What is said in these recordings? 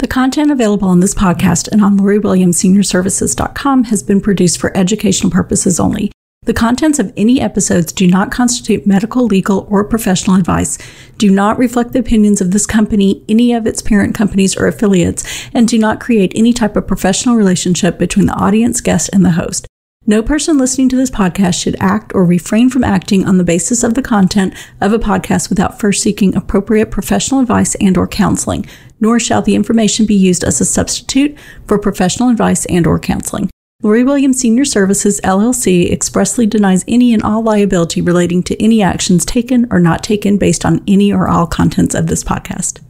The content available on this podcast and on LoriWilliamsSeniorServices.com has been produced for educational purposes only. The contents of any episodes do not constitute medical, legal, or professional advice, do not reflect the opinions of this company, any of its parent companies or affiliates, and do not create any type of professional relationship between the audience, guest, and the host. No person listening to this podcast should act or refrain from acting on the basis of the content of a podcast without first seeking appropriate professional advice and/or counseling, nor shall the information be used as a substitute for professional advice and/or counseling. Lori Williams Senior Services, LLC expressly denies any and all liability relating to any actions taken or not taken based on any or all contents of this podcast.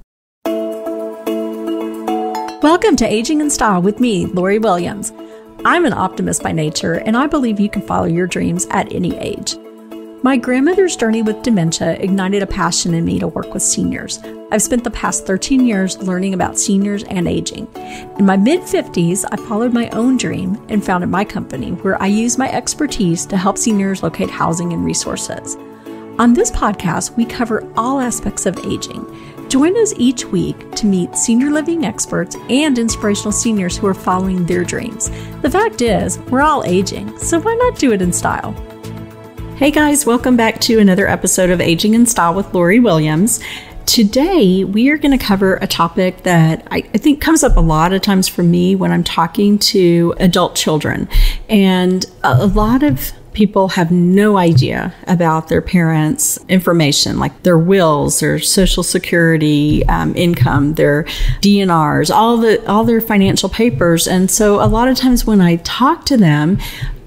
Welcome to Aging in Style with me, Lori Williams. I'm an optimist by nature, and I believe you can follow your dreams at any age. My grandmother's journey with dementia ignited a passion in me to work with seniors. I've spent the past 13 years learning about seniors and aging. In my mid-50s, I followed my own dream and founded my company, where I use my expertise to help seniors locate housing and resources. On this podcast, we cover all aspects of aging. Join us each week to meet senior living experts and inspirational seniors who are following their dreams. The fact is, we're all aging, so why not do it in style? Hey guys, welcome back to another episode of Aging in Style with Lori Williams. Today, we are going to cover a topic that I think comes up a lot of times for me when I'm talking to adult children. And a lot of people have no idea about their parents' information, like their wills, their social security income, their DNRs, all their financial papers. And so a lot of times when I talk to them,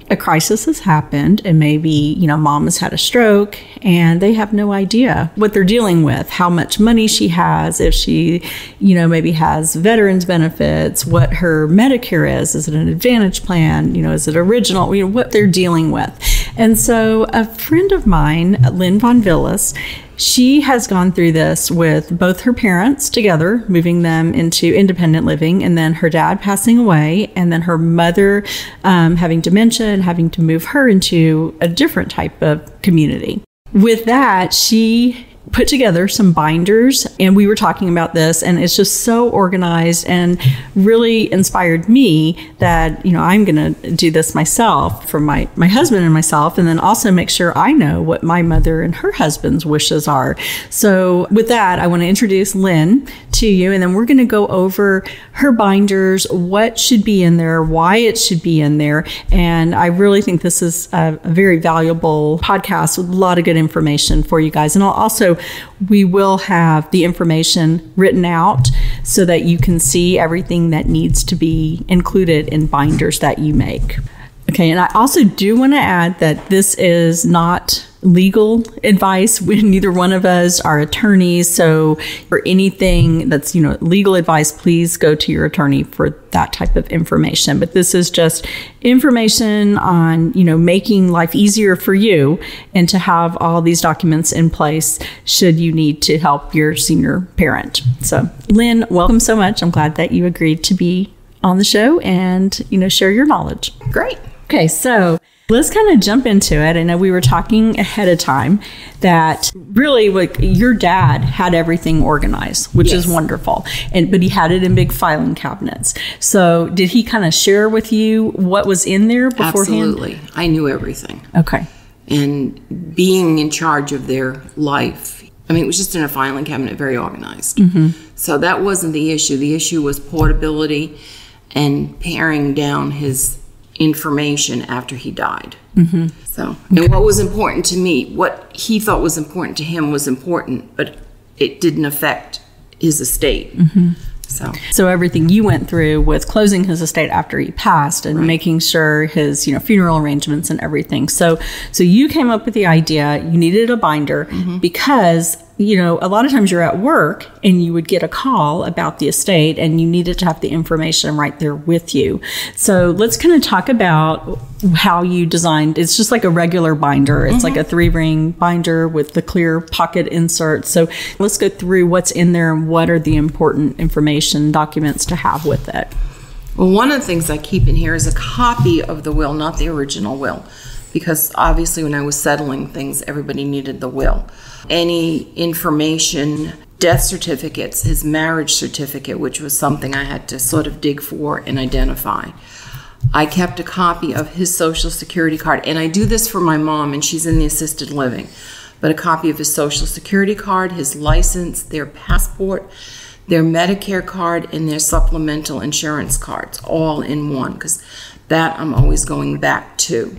a crisis has happened and maybe, mom has had a stroke and they have no idea what they're dealing with, how much money she has, if she, maybe has veterans benefits, what her Medicare is it an Advantage plan, is it original, what they're dealing with. And so a friend of mine, Lynne Von Villas, she has gone through this with both her parents together, moving them into independent living, and then her dad passing away, and then her mother having dementia and having to move her into a different type of community. With that, she put together some binders, and we were talking about this, and it's just so organized and really inspired me that, I'm going to do this myself for my husband and myself, and then also make sure I know what my mother and her husband's wishes are. So with that, I want to introduce Lynne to you, and then we're going to go over her binders, what should be in there, why it should be in there. And I really think this is a very valuable podcast with a lot of good information for you guys. And we will have the information written out so that you can see everything that needs to be included in binders that you make. Okay, and I also do want to add that this is not legal advice. Neither one of us are attorneys, so for anything that's legal advice, please go to your attorney for that type of information. But this is just information on making life easier for you and to have all these documents in place should you need to help your senior parent. So Lynne, welcome so much. I'm glad that you agreed to be on the show and share your knowledge. Great. Okay, so let's kind of jump into it. I know we were talking ahead of time that really your dad had everything organized, which is wonderful. But he had it in big filing cabinets. So did he kind of share with you what was in there beforehand? Absolutely. I knew everything. Okay. And being in charge of their life, it was just in a filing cabinet, very organized. Mm-hmm. So that wasn't the issue. The issue was portability and paring down his information after he died. Mm-hmm. So, and what was important to me, what he thought was important to him was important, but it didn't affect his estate. Mm-hmm. So everything you went through with closing his estate after he passed and making sure his, funeral arrangements and everything. So you came up with the idea, you needed a binder because, a lot of times you're at work and you would get a call about the estate and you needed to have the information right there with you. So let's kind of talk about how you designed. It's just like a regular binder. It's like a 3-ring binder with the clear pocket insert. So let's go through what's in there and what are the important information documents to have with it. Well, one of the things I keep in here is a copy of the will, not the original will, because obviously when I was settling things, everybody needed the will. Any information death certificates, his marriage certificate, which was something I had to sort of dig for and identify. I kept a copy of his Social Security card, and I do this for my mom, and she's in the assisted living, but a copy of his Social Security card, his license, their passport, their Medicare card, and their supplemental insurance cards, all in one, because that I'm always going back to.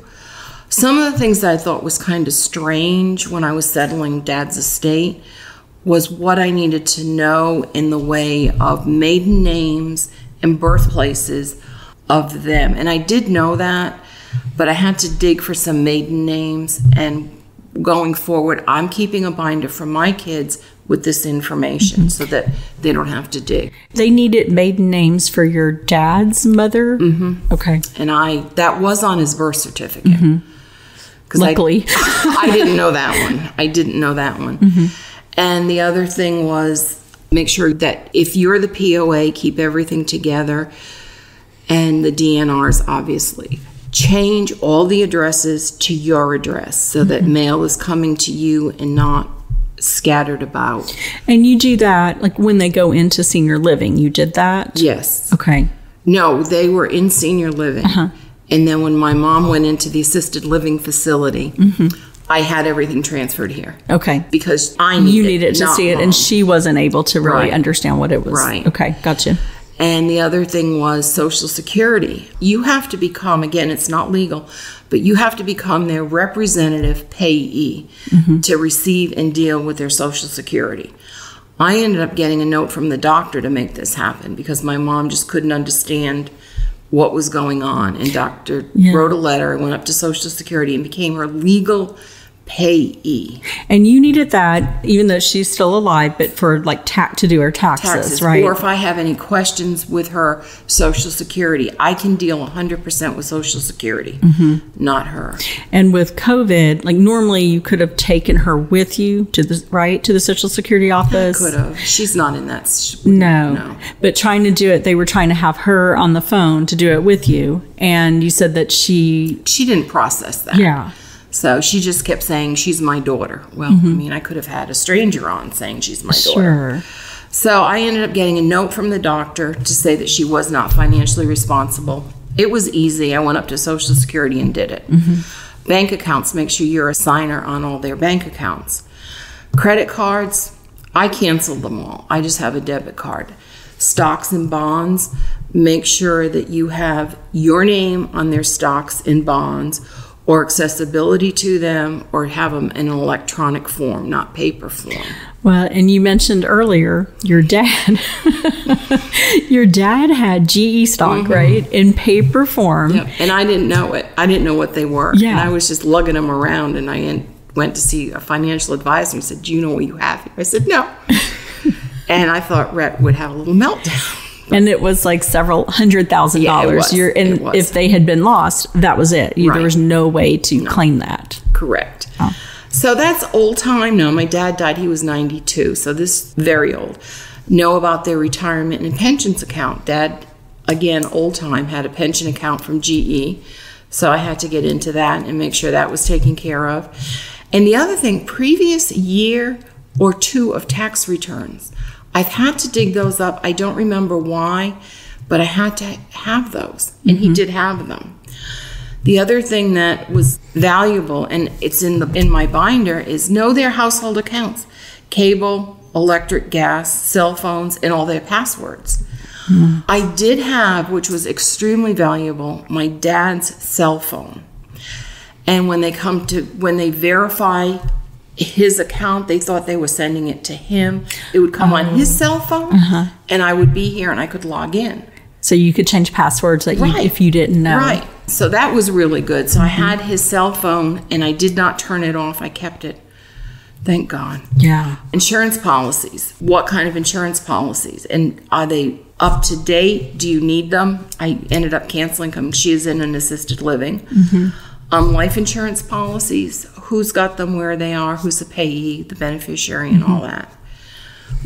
Some of the things that I thought was kind of strange when I was settling Dad's estate was what I needed to know in the way of maiden names and birthplaces of them. And I did know that, but I had to dig for some maiden names. And going forward, I'm keeping a binder for my kids with this information so that they don't have to dig. They needed maiden names for your dad's mother? Okay. And that was on his birth certificate. Luckily. I didn't know that one. And the other thing was make sure that if you're the POA, keep everything together, and the DNRs, obviously. Change all the addresses to your address so that mail is coming to you and not scattered about. And you do that, like when they go into senior living, you did that? Yes. Okay. No, they were in senior living. And then when my mom went into the assisted living facility, I had everything transferred here. Okay. Because you needed to see it, and she wasn't able to really understand what it was. Right. Okay, gotcha. And the other thing was Social Security. You have to become, again, it's not legal, but you have to become their representative payee to receive and deal with their Social Security. I ended up getting a note from the doctor to make this happen because my mom just couldn't understand what was going on. And doctor wrote a letter. I went up to Social Security and became her legal payee. And you needed that, even though she's still alive, but for like to do her taxes, right? Or if I have any questions with her Social Security, I can deal 100% with Social Security, not her. And with COVID, like normally you could have taken her with you to the Social Security office. I could have. She's not in that. No. But trying to do it, they were trying to have her on the phone to do it with you. And you said that she didn't process that. Yeah. So she just kept saying, she's my daughter. Well, I mean, I could have had a stranger on saying she's my daughter. So I ended up getting a note from the doctor to say that she was not financially responsible. It was easy. I went up to Social Security and did it. Bank accounts, make sure you're a signer on all their bank accounts. Credit cards, I canceled them all. I just have a debit card. Stocks and bonds, make sure that you have your name on their stocks and bonds, or accessibility to them, or have them in an electronic form, not paper form. Well, and you mentioned earlier your dad. Your dad had GE stock, right, in paper form. Yep. And I didn't know it. I didn't know what they were. Yeah. And I was just lugging them around, and I went to see a financial advisor and said, do you know what you have here? I said, no. And I thought Rhett would have a little meltdown. And it was like several $100,000. It was. If they had been lost, that was it. There was no way to claim that. Correct. Oh. So that's old time now. My dad died, he was 92, so this is very old. Know about their retirement and pensions account. Dad, again, old time, had a pension account from GE, so I had to get into that and make sure that was taken care of. And the other thing, previous year or two of tax returns. I've had to dig those up. I don't remember why, but I had to have those, and he did have them. The other thing that was valuable, and it's in my binder, is know their household accounts: cable, electric, gas, cell phones, and all their passwords. I did have, which was extremely valuable, my dad's cell phone. And when they verify his account, they thought they were sending it to him. It would come on his cell phone, and I would be here and I could log in. So you could change passwords that if you didn't know. Right. So that was really good. So I had his cell phone, and I did not turn it off. I kept it. Thank God. Yeah. Insurance policies. What kind of insurance policies? And are they up to date? Do you need them? I ended up canceling them. She is in an assisted living. Life insurance policies, who's got them, where they are, who's the payee, the beneficiary, and all that.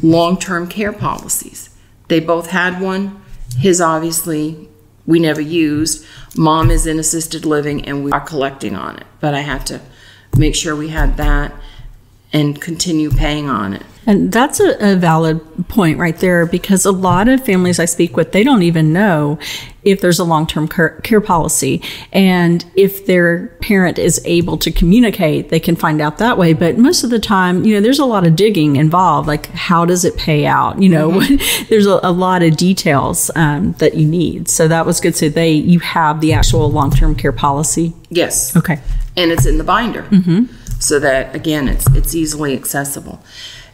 Long-term care policies. They both had one. His, obviously, we never used. Mom is in assisted living, and we are collecting on it. But I had to make sure we had that and continue paying on it. And that's a valid point right there, because a lot of families I speak with, they don't even know if there's a long-term care policy. And if their parent is able to communicate, they can find out that way. But most of the time, there's a lot of digging involved. Like, how does it pay out? There's a lot of details that you need. So that was good. So you have the actual long-term care policy? Yes. Okay. And it's in the binder. So that, again, it's easily accessible.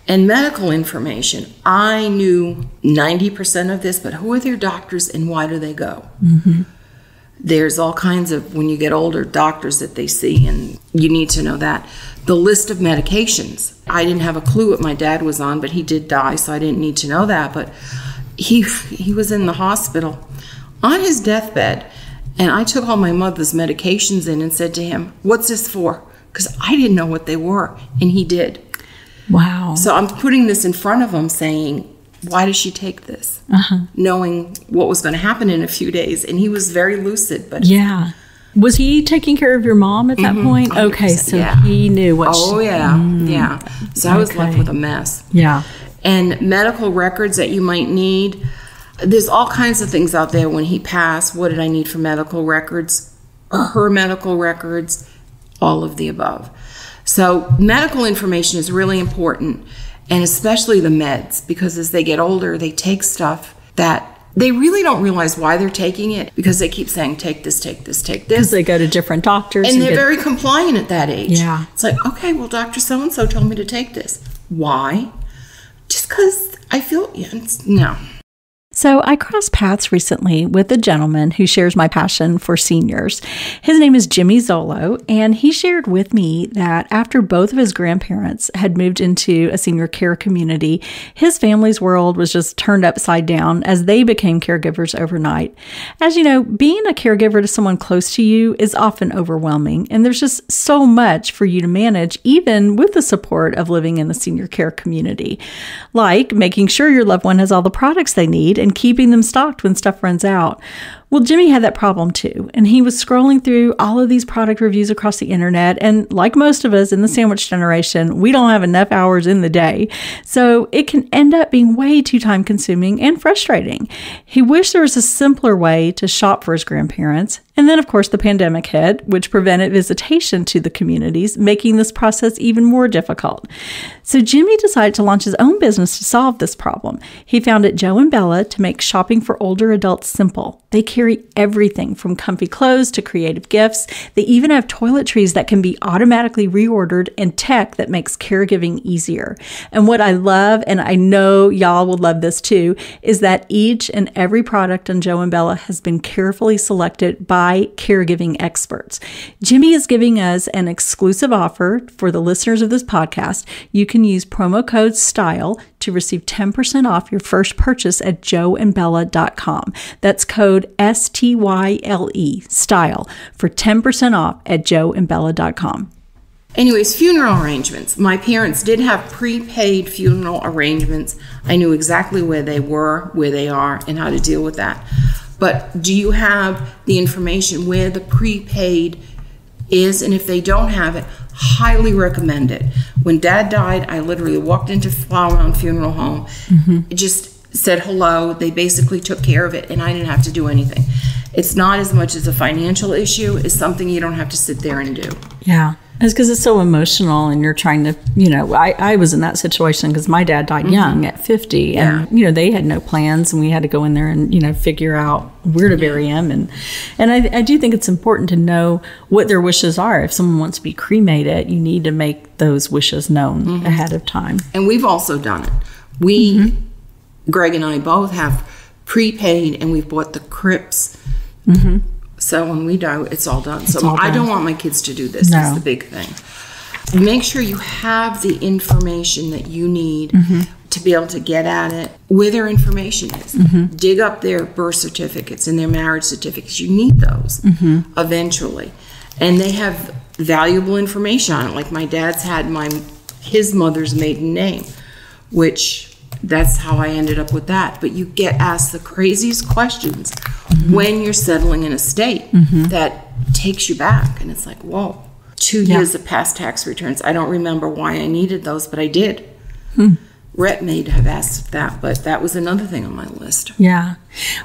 And medical information, I knew 90% of this, but who are their doctors and why do they go? There's all kinds of, when you get older, doctors that they see, and you need to know that. The list of medications. I didn't have a clue what my dad was on, but he did die, so I didn't need to know that. But he was in the hospital on his deathbed, and I took all my mother's medications in and said to him, "What's this for?" Because I didn't know what they were, and he did. Wow. So I'm putting this in front of him saying, why does she take this? Knowing what was going to happen in a few days. And he was very lucid. But yeah. Was he taking care of your mom at that point? Okay, so he knew what yeah. So I was left with a mess. Yeah. And medical records that you might need. There's all kinds of things out there. When he passed, what did I need for medical records? Her medical records, all of the above. So medical information is really important, and especially the meds, because as they get older, they take stuff that they really don't realize why they're taking it, because they keep saying, take this, take this, take this. Because they go to different doctors. And they're very compliant at that age. Yeah. It's like, okay, well, Dr. So-and-so told me to take this. Why? Just because I feel, no. So I crossed paths recently with a gentleman who shares my passion for seniors. His name is Jimmy Zolo, and he shared with me that after both of his grandparents had moved into a senior care community, his family's world was just turned upside down as they became caregivers overnight. As you know, being a caregiver to someone close to you is often overwhelming, and there's just so much for you to manage, even with the support of living in the senior care community. Like making sure your loved one has all the products they need and keeping them stocked when stuff runs out. Well, Jimmy had that problem too, and he was scrolling through all of these product reviews across the internet, and like most of us in the sandwich generation, we don't have enough hours in the day, so it can end up being way too time-consuming and frustrating. He wished there was a simpler way to shop for his grandparents, and then, of course, the pandemic hit, which prevented visitation to the communities, making this process even more difficult. So Jimmy decided to launch his own business to solve this problem. He founded Joe and Bella to make shopping for older adults simple. They carry everything from comfy clothes to creative gifts. They even have toiletries that can be automatically reordered and tech that makes caregiving easier. And what I love, and I know y'all will love this too, is that each and every product on Joe and Bella has been carefully selected by caregiving experts. Jimmy is giving us an exclusive offer for the listeners of this podcast. You can use promo code STYLE to receive 10% off your first purchase at joeandbella.com. That's code STYLE, STYLE, for 10% off at joeandbella.com. Anyways, funeral arrangements. My parents did have prepaid funeral arrangements. I knew exactly where they were, where they are, and how to deal with that. But do you have the information where the prepaid is? And if they don't have it, highly recommend it. When Dad died, I literally walked into Flower Mound Funeral Home. It just said hello. They basically took care of it, and I didn't have to do anything. It's not as much as a financial issue. It's something you don't have to sit there and do. Yeah. It's because it's so emotional, and you're trying to, I was in that situation because my dad died young at 50, and, they had no plans, and we had to go in there and, figure out where to bury him. And I do think it's important to know what their wishes are. If someone wants to be cremated, you need to make those wishes known ahead of time. And we've also done it. We, Greg and I both have prepaid, and we've bought the crypts. So when we die, it's all done. I don't want my kids to do this. That's the big thing. Make sure you have the information that you need to be able to get at it, where their information is. Dig up their birth certificates and their marriage certificates. You need those eventually. And they have valuable information on it. Like my dad's had his mother's maiden name, which that's how I ended up with that. But you get asked the craziest questions when you're settling in a state that takes you back. And it's like, whoa, 2 years of past tax returns. I don't remember why I needed those, but I did. rep may have asked that, but that was another thing on my list. Yeah.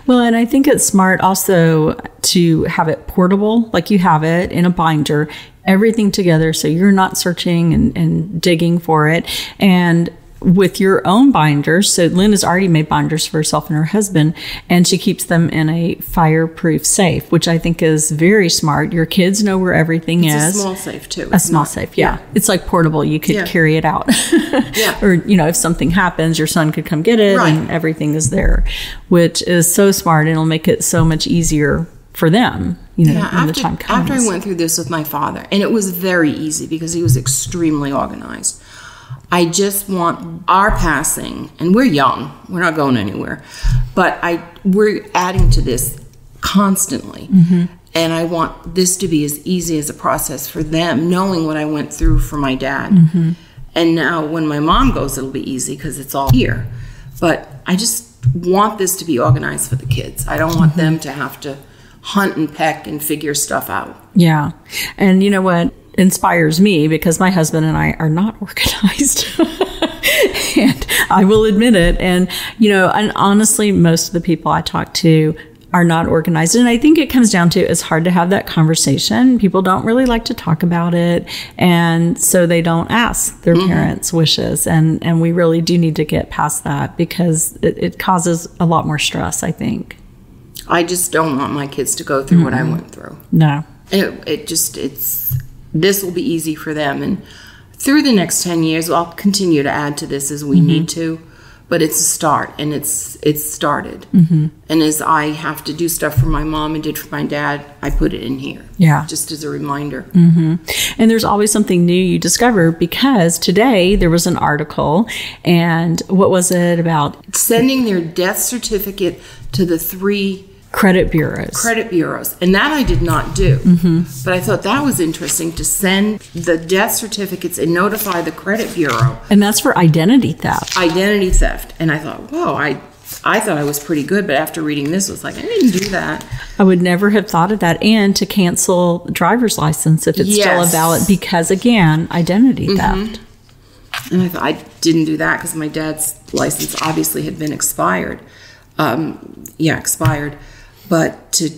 Well, and I think it's smart also to have it portable, like you have it in a binder, everything together so you're not searching and digging for it. And with your own binders, so Lynne has already made binders for herself and her husband, and she keeps them in a fireproof safe, which I think is very smart. Your kids know where everything is. It's a small safe, too. A small safe, yeah. It's like portable. You could carry it out. Yeah. Or, if something happens, your son could come get it, and everything is there, which is so smart. It'll make it so much easier for them, when the time comes. After I went through this with my father, and it was very easy because he was extremely organized. I just want our passing, and we're young, we're not going anywhere, but we're adding to this constantly. Mm-hmm. And I want this to be as easy as a process for them, knowing what I went through for my dad. Mm-hmm. And now when my mom goes, it'll be easy because it's all here. But I just want this to be organized for the kids. I don't want them to have to hunt and peck and figure stuff out. Yeah. And you know what inspires me, because my husband and I are not organized. And I will admit it. And, and honestly, most of the people I talk to are not organized. And I think it comes down to, it's hard to have that conversation. People don't really like to talk about it. And so they don't ask their parents' wishes. And we really do need to get past that, because it causes a lot more stress, I think. I just don't want my kids to go through what I went through. No. This will be easy for them. And through the next 10 years, I'll continue to add to this as we need to. But it's a start, and it's started. Mm-hmm. And as I have to do stuff for my mom and did for my dad, I put it in here. Yeah. Just as a reminder. Mm-hmm. And there's always something new you discover, because today there was an article, and what was it about? Sending their death certificate to the 3 credit bureaus. And that I did not do. Mm-hmm. But I thought that was interesting, to send the death certificates and notify the credit bureau. And that's for identity theft. And I thought, whoa, I thought I was pretty good, but after reading this, I was like, I didn't do that. I would never have thought of that. And to cancel the driver's license if it's still a valid, because again, identity theft. And I thought, I didn't do that because my dad's license obviously had been expired. Expired. But to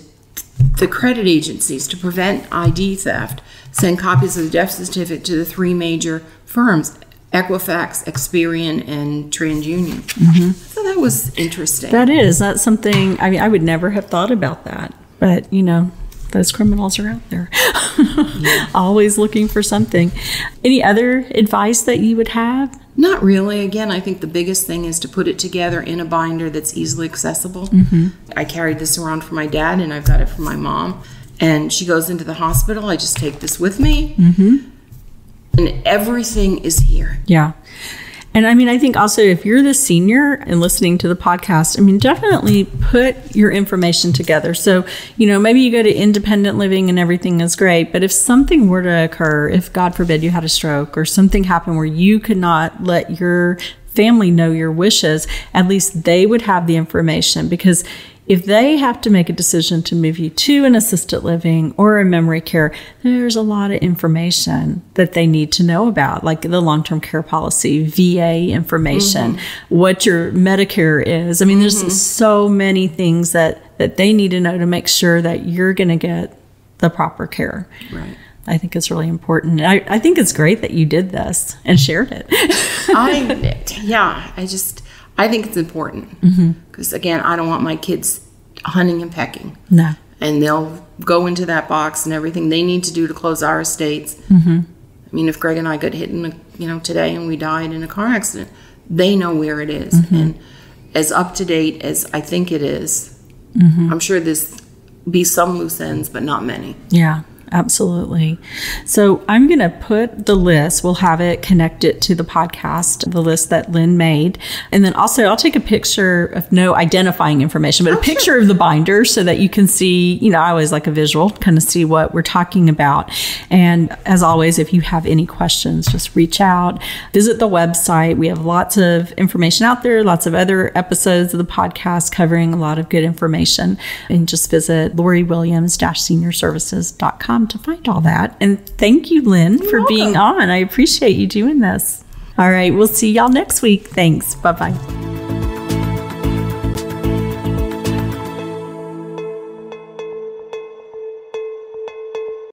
the credit agencies, to prevent ID theft, send copies of the death certificate to the 3 major firms, Equifax, Experian, and TransUnion. Mm-hmm. So that was interesting. That's something, I would never have thought about that. But, those criminals are out there. Always looking for something. Any other advice that you would have? Not really. Again, I think the biggest thing is to put it together in a binder that's easily accessible. Mm-hmm. I carried this around for my dad, and I've got it for my mom. And she goes into the hospital. I just take this with me. Mm-hmm. And everything is here. Yeah. And I think also, if you're the senior and listening to the podcast, definitely put your information together. So, maybe you go to independent living and everything is great. But if something were to occur, if God forbid you had a stroke or something happened where you could not let your family know your wishes, at least they would have the information. Because if they have to make a decision to move you to an assisted living or a memory care, there's a lot of information that they need to know about, like the long-term care policy, VA information, what your Medicare is. There's so many things that they need to know to make sure that you're going to get the proper care. Right. I think it's really important. I think it's great that you did this and shared it. I think it's important because, again, I don't want my kids hunting and pecking. No. And they'll go into that box and everything they need to do to close our estates. Mm-hmm. If Greg and I got hit today and we died in a car accident, they know where it is. Mm-hmm. And as up to date as I think it is, I'm sure there's be some loose ends, but not many. Yeah. Absolutely. So I'm going to put the list, we'll have it connected to the podcast, the list that Lynne made. And then also I'll take a picture of no identifying information, but a picture of the binder so that you can see, I always like a visual, kind of see what we're talking about. And as always, if you have any questions, just reach out, visit the website. We have lots of information out there, lots of other episodes of the podcast covering a lot of good information. And just visit LoriWilliams-seniorservices.com to find all that. And thank you, Lynne, for being on. I appreciate you doing this. All right. We'll see y'all next week. Thanks. Bye-bye.